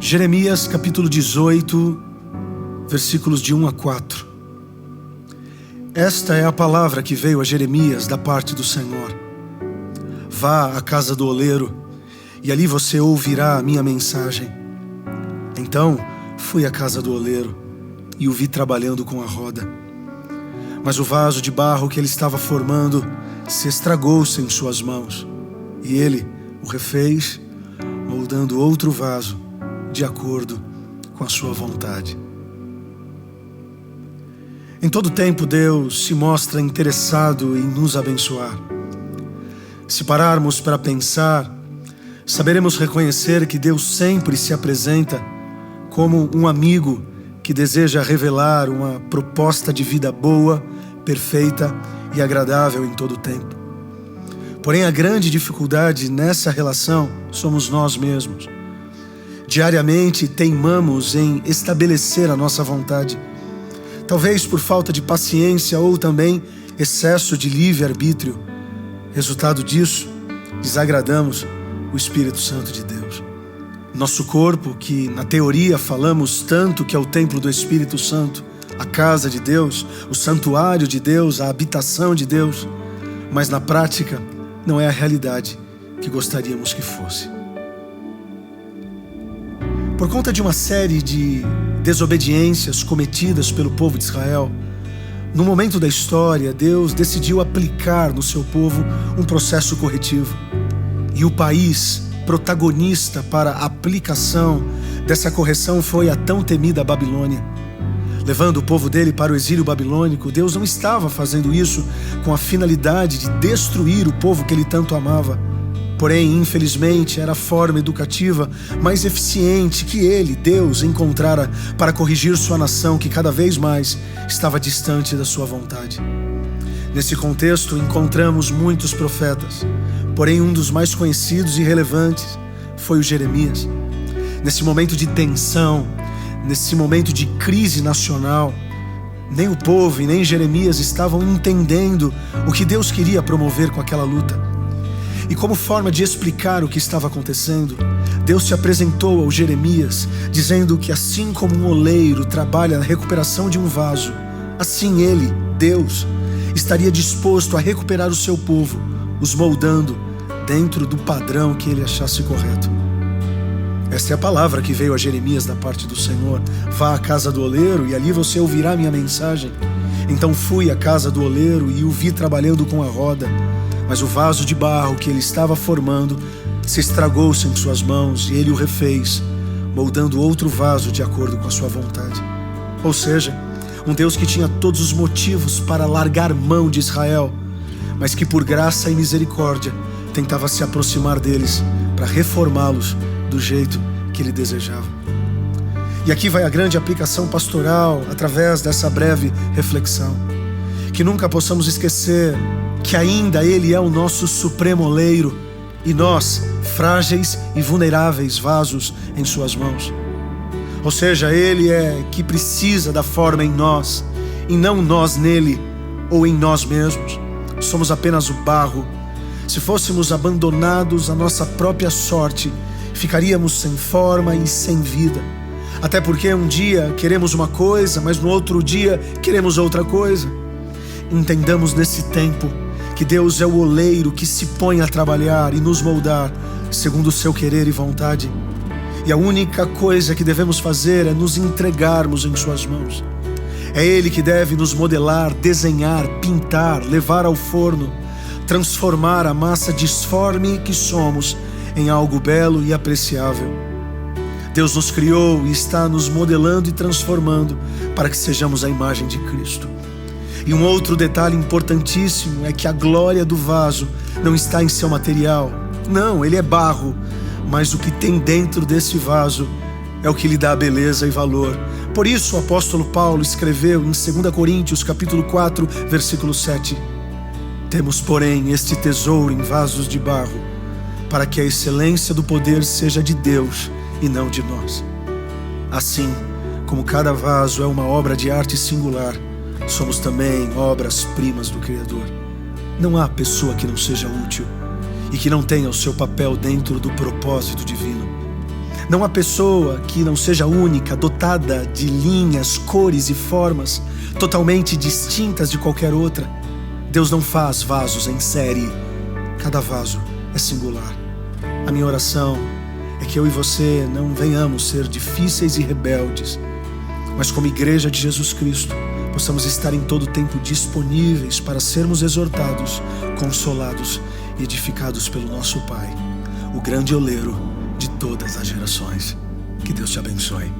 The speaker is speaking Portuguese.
Jeremias capítulo 18, versículos de 1 a 4. Esta é a palavra que veio a Jeremias da parte do Senhor. Vá à casa do oleiro, e ali você ouvirá a minha mensagem. Então fui à casa do oleiro, e o vi trabalhando com a roda. Mas o vaso de barro que ele estava formando se estragou-se em suas mãos, e ele o refez, moldando outro vaso, de acordo com a sua vontade. Em todo tempo Deus se mostra interessado em nos abençoar. Se pararmos para pensar, saberemos reconhecer que Deus sempre se apresenta como um amigo que deseja revelar uma proposta de vida boa, perfeita e agradável em todo tempo. Porém, a grande dificuldade nessa relação somos nós mesmos. Diariamente teimamos em estabelecer a nossa vontade, talvez por falta de paciência ou também excesso de livre-arbítrio. Resultado disso, desagradamos o Espírito Santo de Deus. Nosso corpo, que na teoria falamos tanto que é o templo do Espírito Santo, a casa de Deus, o santuário de Deus, a habitação de Deus, mas na prática não é a realidade que gostaríamos que fosse. Por conta de uma série de desobediências cometidas pelo povo de Israel, no momento da história, Deus decidiu aplicar no seu povo um processo corretivo. E o país protagonista para a aplicação dessa correção foi a tão temida Babilônia. Levando o povo dele para o exílio babilônico, Deus não estava fazendo isso com a finalidade de destruir o povo que ele tanto amava. Porém, infelizmente, era a forma educativa mais eficiente que ele, Deus, encontrara para corrigir sua nação que cada vez mais estava distante da sua vontade. Nesse contexto, encontramos muitos profetas, porém um dos mais conhecidos e relevantes foi o Jeremias. Nesse momento de tensão, nesse momento de crise nacional, nem o povo e nem Jeremias estavam entendendo o que Deus queria promover com aquela luta. E como forma de explicar o que estava acontecendo, Deus se apresentou ao Jeremias, dizendo que assim como um oleiro trabalha na recuperação de um vaso, assim ele, Deus, estaria disposto a recuperar o seu povo, os moldando dentro do padrão que ele achasse correto. Esta é a palavra que veio a Jeremias da parte do Senhor. Vá à casa do oleiro e ali você ouvirá minha mensagem. Então fui à casa do oleiro e o vi trabalhando com a roda. Mas o vaso de barro que ele estava formando se estragou-se em suas mãos e ele o refez, moldando outro vaso de acordo com a sua vontade. Ou seja, um Deus que tinha todos os motivos para largar mão de Israel, mas que por graça e misericórdia tentava se aproximar deles para reformá-los do jeito que ele desejava. E aqui vai a grande aplicação pastoral através dessa breve reflexão. Que nunca possamos esquecer que ainda Ele é o nosso supremo oleiro e nós, frágeis e vulneráveis vasos em suas mãos. Ou seja, Ele é que precisa da forma em nós e não nós nele ou em nós mesmos. Somos apenas o barro. Se fôssemos abandonados à nossa própria sorte, ficaríamos sem forma e sem vida. Até porque um dia queremos uma coisa, mas no outro dia queremos outra coisa. Entendamos nesse tempo que Deus é o oleiro que se põe a trabalhar e nos moldar segundo o seu querer e vontade. E a única coisa que devemos fazer é nos entregarmos em suas mãos. É Ele que deve nos modelar, desenhar, pintar, levar ao forno, transformar a massa disforme que somos em algo belo e apreciável. Deus nos criou e está nos modelando e transformando para que sejamos a imagem de Cristo. E um outro detalhe importantíssimo é que a glória do vaso não está em seu material. Não, ele é barro, mas o que tem dentro desse vaso é o que lhe dá beleza e valor. Por isso o apóstolo Paulo escreveu em 2 Coríntios capítulo 4, versículo 7: Temos, porém, este tesouro em vasos de barro, para que a excelência do poder seja de Deus e não de nós. Assim, como cada vaso é uma obra de arte singular, somos também obras-primas do Criador. Não há pessoa que não seja útil e que não tenha o seu papel dentro do propósito divino. Não há pessoa que não seja única, dotada de linhas, cores e formas totalmente distintas de qualquer outra. Deus não faz vasos em série. Cada vaso é singular. A minha oração é que eu e você não venhamos ser difíceis e rebeldes, mas como igreja de Jesus Cristo, possamos estar em todo tempo disponíveis para sermos exortados, consolados e edificados pelo nosso Pai, o grande oleiro de todas as gerações. Que Deus te abençoe.